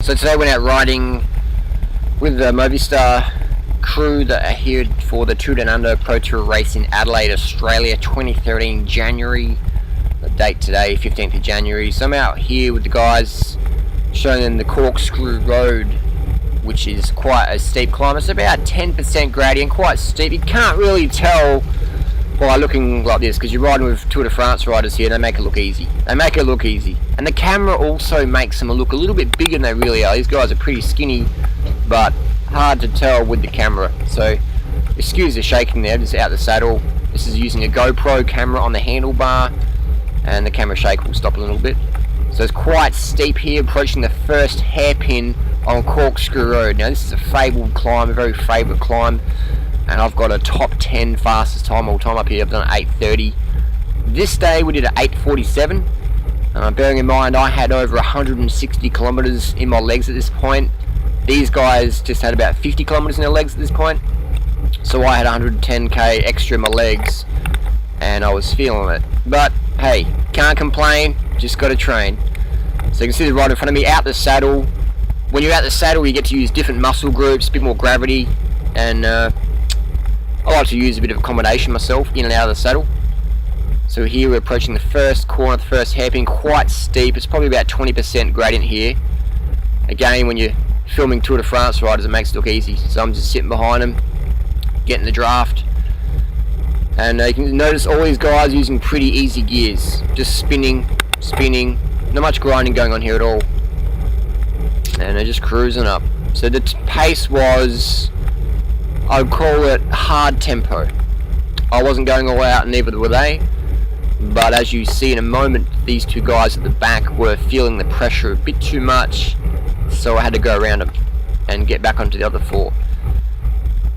So today I went out riding with the Movistar crew that are here for the Two Down Under Pro Tour race in Adelaide, Australia, 2013 January. The date today, 15th of January. So I'm out here with the guys, showing them the Corkscrew road, which is quite a steep climb. It's about 10% gradient, quite steep. You can't really tell by looking like this because you're riding with Tour de France riders here. They make it look easy. They make it look easy. And the camera also makes them look a little bit bigger than they really are. These guys are pretty skinny, but hard to tell with the camera. So excuse the shaking there, just out the saddle. This is using a GoPro camera on the handlebar, and the camera shake will stop a little bit. So it's quite steep here, approaching the first hairpin on Corkscrew Road. Now this is a fabled climb, a very favourite climb, and I've got a top 10 fastest time all time up here. I've done 8:30. This day we did at 8:47. Bearing in mind I had over 160 kilometres in my legs at this point. These guys just had about 50 kilometres in their legs at this point. So I had 110k extra in my legs, and I was feeling it. But hey, can't complain, just got to train. So you can see the ride in front of me, out the saddle. When you're out the saddle, you get to use different muscle groups, a bit more gravity, and I like to use a bit of accommodation myself, in and out of the saddle. So here we're approaching the first corner, the first hairpin, quite steep. It's probably about 20% gradient here. Again, when you're filming Tour de France riders, it makes it look easy. So I'm just sitting behind them, getting the draft. And you can notice all these guys using pretty easy gears. Just spinning, not much grinding going on here at all. And they're just cruising up. So the pace was, I would call it hard tempo. I wasn't going all out, and neither were they. But as you see in a moment, these two guys at the back were feeling the pressure a bit too much. So I had to go around them and get back onto the other four.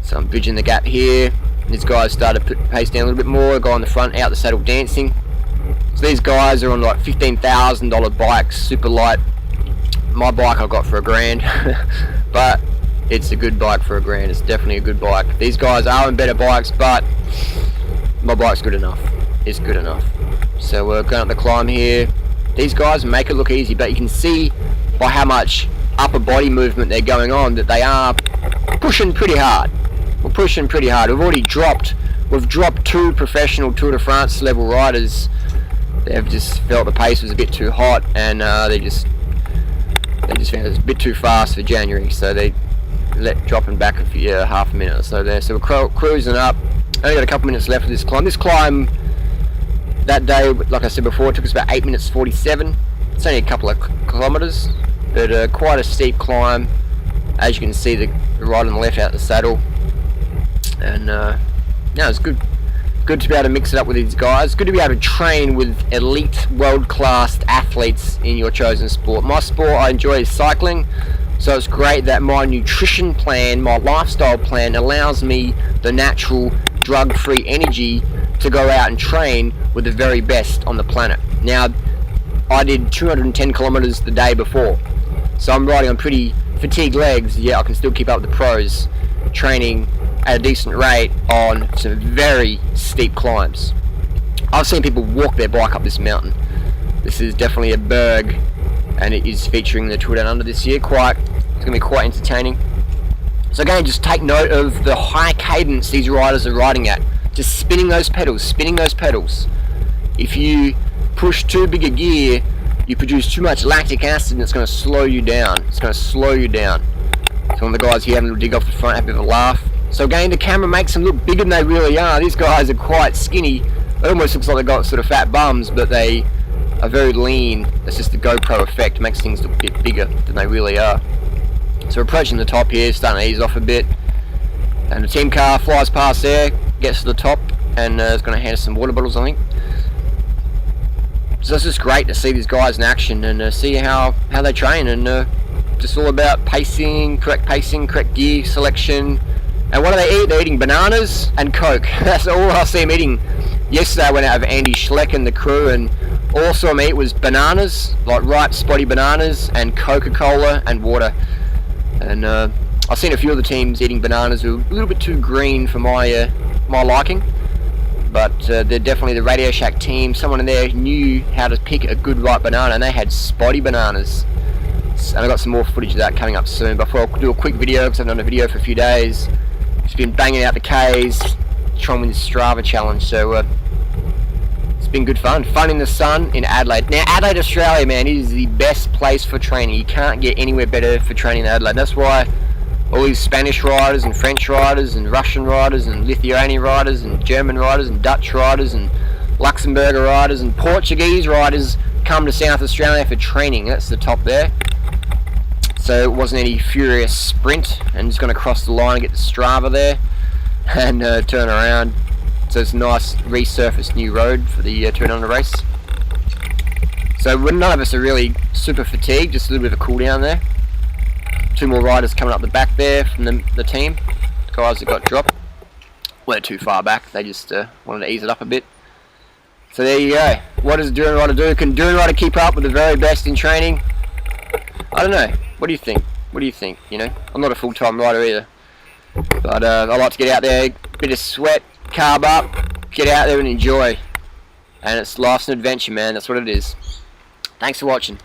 So I'm bridging the gap here. These guys started to put the pace down a little bit more, go on the front, out the saddle dancing. So these guys are on like $15,000 bikes, super light. My bike I got for $1,000, but it's a good bike for $1,000. It's definitely a good bike. These guys are on better bikes, but my bike's good enough. It's good enough. So we're going up the climb here. These guys make it look easy, but you can see by how much upper body movement they're going on that they are pushing pretty hard. We're pushing pretty hard. We've dropped two professional Tour de France level riders. They've just felt the pace was a bit too hot, and they just found it was a bit too fast for January, so they dropping back half a minute or so there. So we're cruising up. Only got a couple minutes left of this climb. This climb that day, like I said before, it took us about 8 minutes 47. It's only a couple of kilometres, but quite a steep climb. As you can see, the right and the left out the saddle, and it's good to be able to mix it up with these guys. Good to be able to train with elite, world-class athletes in your chosen sport. My sport I enjoy is cycling, so it's great that my nutrition plan, my lifestyle plan, allows me the natural, drug-free energy to go out and train with the very best on the planet. Now, I did 210 kilometers the day before, so I'm riding on pretty fatigued legs, yet I can still keep up with the pros, training at a decent rate on some very steep climbs. I've seen people walk their bike up this mountain. This is definitely a berg, and it is featuring the Tour Down Under this year. It's going to be quite entertaining. So again, just take note of the high cadence these riders are riding at. Just spinning those pedals. If you push too big a gear, you produce too much lactic acid, and it's going to slow you down. So one of the guys here having a dig off the front, have a bit of a laugh. So again, the camera makes them look bigger than they really are. These guys are quite skinny. It almost looks like they've got sort of fat bums, but they are very lean. It's just the GoPro effect makes things look a bit bigger than they really are. So we're approaching the top here, starting to ease off a bit. And the team car flies past there, gets to the top, and is going to hand us some water bottles, I think. So it's just great to see these guys in action and see how they train, and just all about pacing, correct gear selection. And what do they eat? They're eating bananas and Coke. That's all I see them eating. Yesterday I went out with Andy Schleck and the crew, and all I saw them eat was bananas, like ripe spotty bananas, and Coca-Cola and water. And I've seen a few of the teams eating bananas who are a little bit too green for my liking. But they're definitely the Radio Shack team. Someone in there knew how to pick a good ripe banana, and they had spotty bananas. And I've got some more footage of that coming up soon. Before I'll do a quick video, because I've done a video for a few days. Just been banging out the Ks, trying to win the Strava challenge. So it's been good fun. Fun in the sun in Adelaide. Now Adelaide, Australia, man, is the best place for training. You can't get anywhere better for training in Adelaide. That's why all these Spanish riders and French riders and Russian riders and Lithuanian riders and German riders and Dutch riders and Luxembourg riders and Portuguese riders come to South Australia for training. That's the top there. So it wasn't any furious sprint and just going to cross the line and get the Strava there and turn around. So it's a nice resurfaced new road for the 200 race. So none of us are really super fatigued, just a little bit of a cool down there. Two more riders coming up the back there from the team. The guys that got dropped weren't too far back, they just wanted to ease it up a bit. So there you go. What does Durianrider do? Can Durianrider keep up with the very best in training? I don't know. What do you think? What do you think? You know, I'm not a full-time rider either, but I like to get out there, bit of sweat, carb up, get out there and enjoy. And it's life's an adventure, man. That's what it is. Thanks for watching.